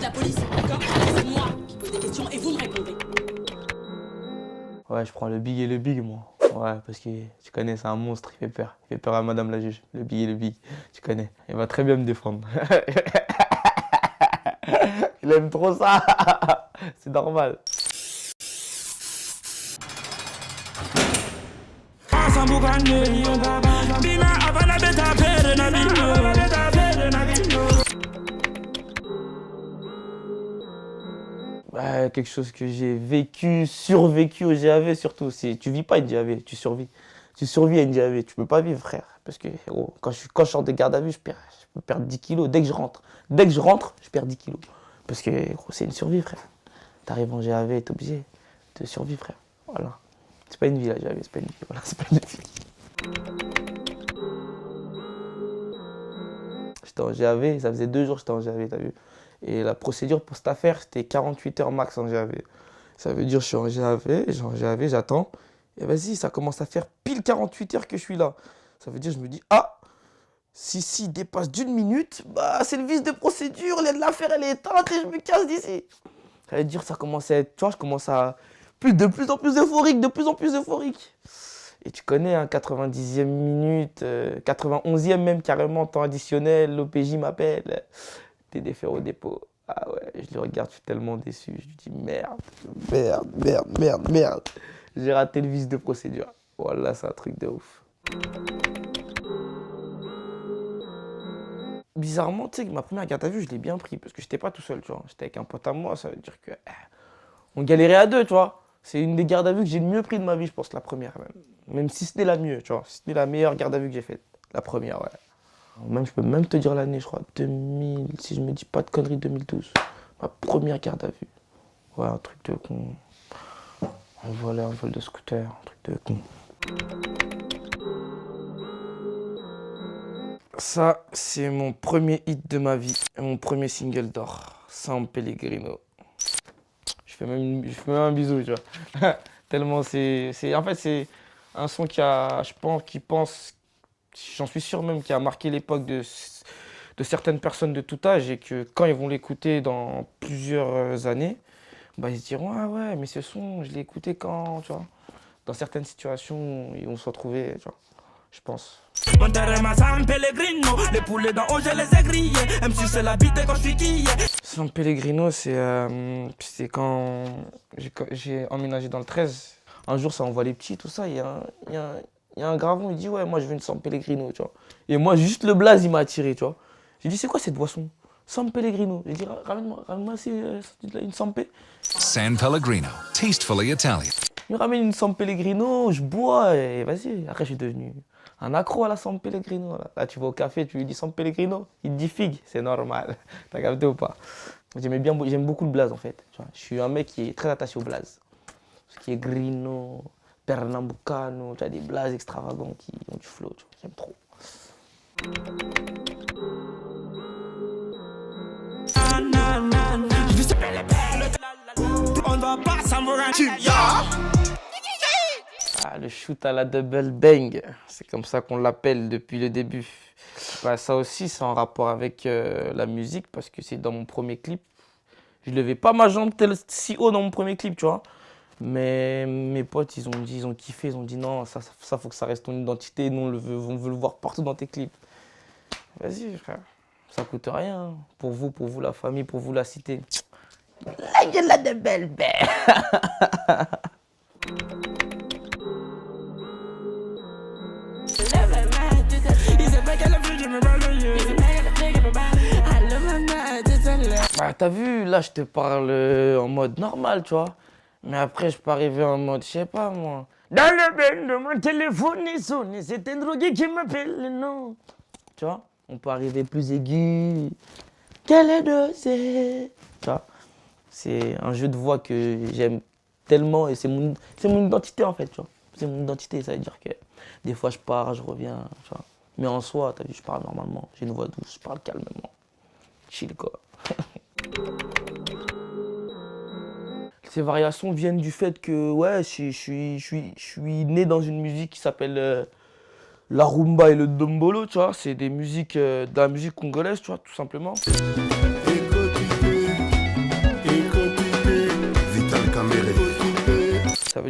de la police, d'accord? C'est moi qui pose des questions et vous me répondez. Ouais, je prends le big et le big, moi. Ouais, parce que tu connais, c'est un monstre, il fait peur. Il fait peur à madame la juge. Le big et le big, tu connais. Il va très bien me défendre. Il aime trop ça. C'est normal. Quelque chose que j'ai vécu, survécu au GAV surtout. Tu vis pas une GAV, tu survis. Tu survis à une GAV, tu peux pas vivre, frère. Parce que gros, quand je sors des gardes à vue, je peux perdre 10 kilos dès que je rentre. Dès que je rentre, je perds 10 kilos. Parce que gros, c'est une survie, frère. T'arrives en GAV, t'es obligé de survivre, frère. Voilà. C'est pas une vie, la GAV, c'est pas une vie. Voilà, c'est pas une vie. J'étais en GAV, ça faisait 2 jours que j'étais en GAV, t'as vu. Et la procédure pour cette affaire, c'était 48 heures max en GAV. Ça veut dire que je suis en GAV, j'attends. Et vas-y, ça commence à faire pile 48 heures que je suis là. Ça veut dire, je me dis, ah, si dépasse d'1 minute, bah c'est le vice de procédure, l'affaire elle est éteinte et je me casse d'ici. Ça veut dire, ça commence à être, tu vois, je commence à de plus en plus euphorique, de plus en plus euphorique. Et tu connais, hein, 90e minute, 91e même carrément, temps additionnel, l'OPJ m'appelle. T'es déféré au dépôt. Ah ouais, je le regarde, je suis tellement déçu. Je lui dis merde. J'ai raté le vice de procédure. Voilà, c'est un truc de ouf. Bizarrement, tu sais que ma première garde à vue, je l'ai bien pris parce que j'étais pas tout seul, tu vois. J'étais avec un pote à moi, ça veut dire que on galérait à deux, tu vois. C'est une des gardes à vue que j'ai le mieux pris de ma vie, je pense, la première même. Même si c'était la mieux, tu vois. C'était la meilleure garde à vue que j'ai faite. La première, ouais. Même, je peux même te dire l'année, je crois, 2000, si je me dis pas de conneries, 2012. Ma première garde à vue. Ouais, un truc de con. Un vol de scooter, un truc de con. Ça, c'est mon premier hit de ma vie, et mon premier single d'or, San Pellegrino. Je fais même un bisou, tu vois. Tellement en fait, c'est un son j'en suis sûr même, qui a marqué l'époque de certaines personnes de tout âge et que quand ils vont l'écouter dans plusieurs années, bah, ils se diront, ah ouais, mais ce son, je l'ai écouté quand, tu vois. Dans certaines situations, ils vont se retrouver, tu vois, je pense. San Pellegrino, c'est quand j'ai emménagé dans le 13. Un jour, ça envoie les petits, tout ça, il y a un gravon, il dit, ouais, moi je veux une San Pellegrino, tu vois. Et moi, juste le blaze, il m'a attiré, tu vois. J'ai dit, c'est quoi cette boisson? San Pellegrino. J'ai dit, ramène-moi une San Pellegrino. San Pellegrino, tastefully Italian. Il me ramène une San Pellegrino, je bois et vas-y. Après, je suis devenu un accro à la San Pellegrino. Là, tu vas au café, tu lui dis San Pellegrino, il te dit figue, c'est normal. T'as capté ou pas? J'aime beaucoup le blaze en fait. Tu vois, je suis un mec qui est très attaché au blaze. Ce qui est Grino, Pernambucano, tu as des blazes extravagants qui ont du flow, tu vois, j'aime trop. Ah, le shoot à la double bang, c'est comme ça qu'on l'appelle depuis le début. Bah, ça aussi, c'est en rapport avec la musique parce que c'est dans mon premier clip. Je levais pas ma jambe si haut dans mon premier clip, tu vois. Mais mes potes, ils ont kiffé, ils ont dit non, ça faut que ça reste ton identité, nous on veut le voir partout dans tes clips. Vas-y, frère, ça coûte rien. Pour vous la famille, pour vous la cité. La gueule là de belle belle. Bah, t'as vu, là je te parle en mode normal, tu vois. Mais après, je peux arriver en mode, je sais pas moi. Dans le bain de mon téléphone, il sonne, c'est un drogué qui m'appelle, non. Tu vois, on peut arriver plus aigu. Quelle est dosée. Tu vois, c'est un jeu de voix que j'aime tellement et c'est mon identité en fait, tu vois. C'est mon identité, ça veut dire que des fois je pars, je reviens, tu vois. Mais en soi, t'as vu, je parle normalement. J'ai une voix douce, je parle calmement. Chill quoi. Ces variations viennent du fait que ouais, je suis né dans une musique qui s'appelle la rumba et le dombolo, tu vois. C'est des musiques de la musique congolaise, tu vois, tout simplement.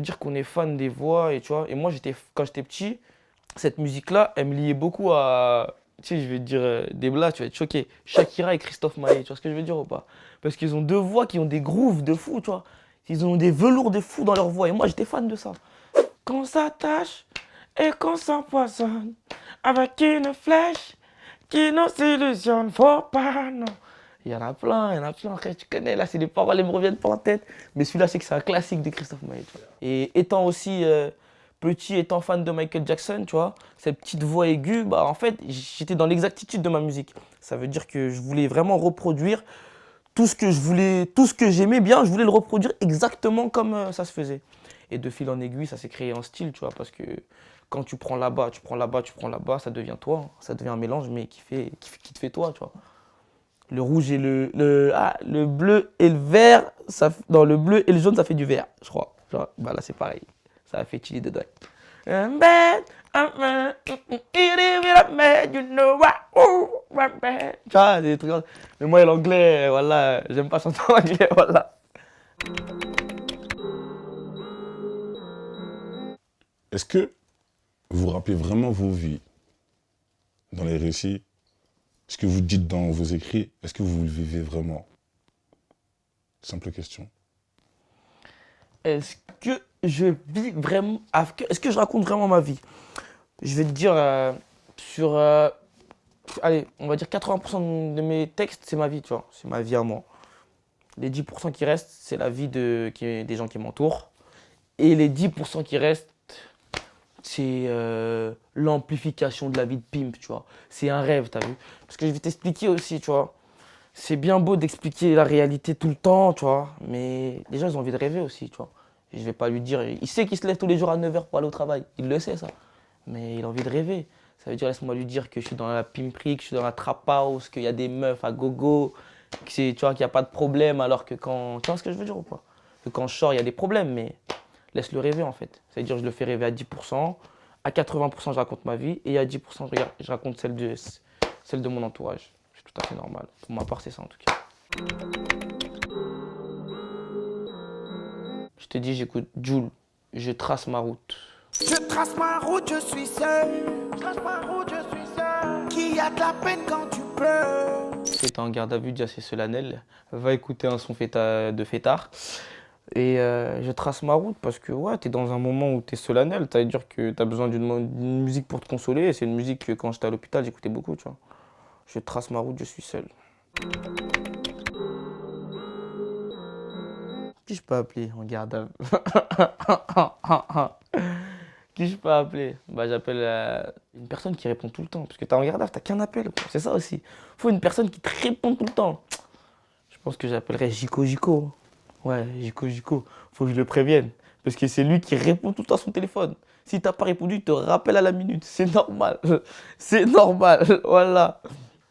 veut dire qu'on est fan des voix, et tu vois. Et moi, quand j'étais petit, cette musique-là, elle me liait beaucoup à, tu sais, je vais te dire des blagues, tu vas être choqué. Shakira et Christophe Maé, tu vois ce que je veux dire ou pas? Parce qu'ils ont deux voix qui ont des grooves de fou, tu vois. Ils ont des velours de fou dans leur voix, et moi, j'étais fan de ça. Qu'on s'attache et qu'on s'empoisonne avec une flèche qui nous illusionne, faut pas, non. Il y en a plein, il y en a plein. Après, tu connais, là, c'est les paroles, elles me reviennent pas en tête. Mais celui-là, je sais que c'est un classique de Christophe Maé, tu vois. Et étant aussi petit, étant fan de Michael Jackson, tu vois, cette petite voix aiguë, bah, en fait, j'étais dans l'exactitude de ma musique. Ça veut dire que je voulais vraiment reproduire tout ce que je voulais, tout ce que j'aimais bien, je voulais le reproduire exactement comme ça se faisait. Et de fil en aiguille, ça s'est créé en style, tu vois, parce que quand tu prends là-bas, tu prends là-bas, tu prends là-bas, ça devient toi, hein. Ça devient un mélange, mais qui te fait toi, tu vois. Le rouge et le bleu et le vert, non, le bleu et le jaune, ça fait du vert, je crois. Genre, bah là, c'est pareil. Ça a fait chili dedans. I'm bad, you know I'm bad. Tu vois, des trucs comme ça. Mais moi, l'anglais, voilà, j'aime pas chanter en anglais, voilà. Est-ce que vous rappelez vraiment vos vies dans les récits? Ce que vous dites dans vos écrits, est-ce que vous le vivez vraiment? Simple question. Est-ce que je vis vraiment... Est-ce que je raconte vraiment ma vie? Je vais te dire, sur... allez, on va dire 80% de mes textes, c'est ma vie, tu vois. C'est ma vie à moi. Les 10% qui restent, c'est la vie des gens qui m'entourent. Et les 10% qui restent, c'est l'amplification de la vie de pimp, tu vois. C'est un rêve, t'as vu? Parce que je vais t'expliquer aussi, tu vois. C'est bien beau d'expliquer la réalité tout le temps, tu vois. Mais les gens, ils ont envie de rêver aussi, tu vois. Et je vais pas lui dire... Il sait qu'il se lève tous les jours à 9h pour aller au travail. Il le sait, ça. Mais il a envie de rêver. Ça veut dire, laisse-moi lui dire que je suis dans la pimperie, que je suis dans la trap house, qu'il y a des meufs à gogo, tu vois, qu'il n'y a pas de problème, alors que quand... Tu vois ce que je veux dire ou pas? Que quand je sors, il y a des problèmes, mais laisse-le rêver, en fait. Ça veut dire, je le fais rêver à 10%, à 80%, je raconte ma vie, et à 10%, je raconte celle de mon entourage. C'est tout à fait normal. Pour ma part, c'est ça, en tout cas. Je te dis, j'écoute Jul, je trace ma route. Je trace ma route, je suis seul. Je trace ma route, je suis seul. Qui a de la peine quand tu pleures. T'es en garde à vue, déjà c'est solennel. Va écouter un son de fêtard. Et je trace ma route parce que ouais, t'es dans un moment où t'es solennel. Ça veut dire que t'as besoin d'une musique pour te consoler. Et c'est une musique que quand j'étais à l'hôpital, j'écoutais beaucoup, tu vois. Je trace ma route, je suis seul. Qui je peux appeler en garde à vue? Qui je peux appeler? Bah, j'appelle une personne qui répond tout le temps. Parce que t'es en garde à vue, t'as qu'un appel. C'est ça aussi. Faut une personne qui te répond tout le temps. Je pense que j'appellerais Jico. Ouais, Jico. Faut que je le prévienne. Parce que c'est lui qui répond tout le temps à son téléphone. Si t'as pas répondu, il te rappelle à la minute. C'est normal. C'est normal. Voilà.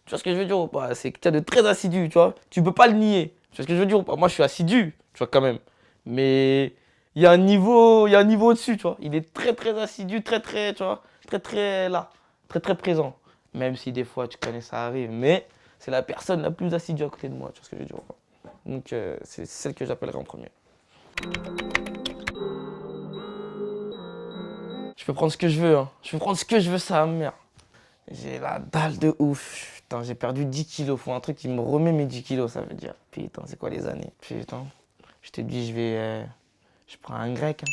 Tu vois ce que je veux dire ou pas? C'est quelqu'un de très assidu, tu vois. Tu peux pas le nier. Tu vois ce que je veux dire ou pas? Moi, je suis assidu, tu vois, quand même. Mais il y a un niveau au-dessus, tu vois. Il est très, très assidu, très, très, tu vois. Très, très là. Très, très présent. Même si des fois, tu connais, ça arrive. Mais c'est la personne la plus assidue à côté de moi, tu vois ce que je veux dire ou pas? Donc, c'est celle que j'appellerai en premier. Je peux prendre ce que je veux, hein. Je peux prendre ce que je veux, ça, merde. J'ai la dalle de ouf. Putain, j'ai perdu 10 kilos. Faut un truc qui me remet mes 10 kilos, ça veut dire. Putain, c'est quoi les années? Putain. Je te dis, je prends un grec. Hein.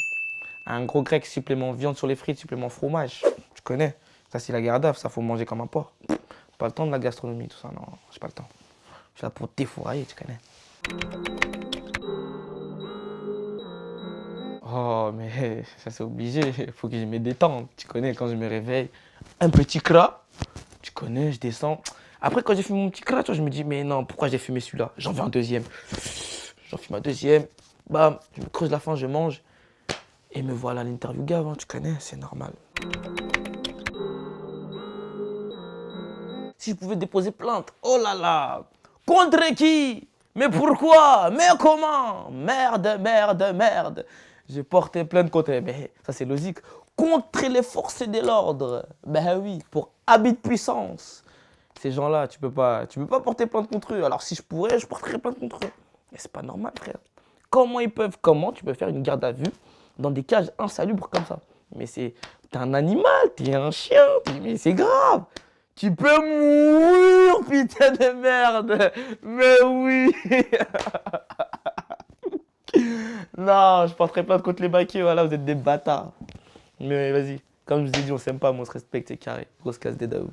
Un gros grec, supplément viande sur les frites, supplément fromage. Tu connais. Ça, c'est la garde à vue, ça, faut manger comme un porc. Pas le temps de la gastronomie, tout ça, non. J'ai pas le temps. Je suis là pour défourailler, tu connais. Oh, mais ça, c'est obligé. Il faut que je me détende. Tu connais, quand je me réveille, un petit crat. Tu connais, je descends. Après, quand j'ai fumé mon petit crat, je me dis, mais non, pourquoi j'ai fumé celui-là? J'en veux un deuxième. J'en fume un deuxième. Bam, je me creuse la faim, je mange. Et me voilà à l'interview Gave, hein, tu connais, c'est normal. Si je pouvais déposer plainte, oh là là! Contre qui? Mais pourquoi? Mais comment? Merde. J'ai porté plainte contre... Mais ça, c'est logique. Contre les forces de l'ordre. Ben oui, pour abus de puissance. Ces gens-là, tu peux pas porter plainte contre eux. Alors si je pourrais, je porterais plainte contre eux. Mais c'est pas normal, frère. Comment tu peux faire une garde à vue dans des cages insalubres comme ça. Mais t'es un animal, t'es un chien, mais c'est grave. Tu peux mourir, putain de merde. Mais oui. Non, je porterai plainte contre les baquets, voilà, vous êtes des bâtards. Mais vas-y, comme je vous ai dit, on s'aime pas, mais on se respecte, c'est carré. Grosse casse des daou.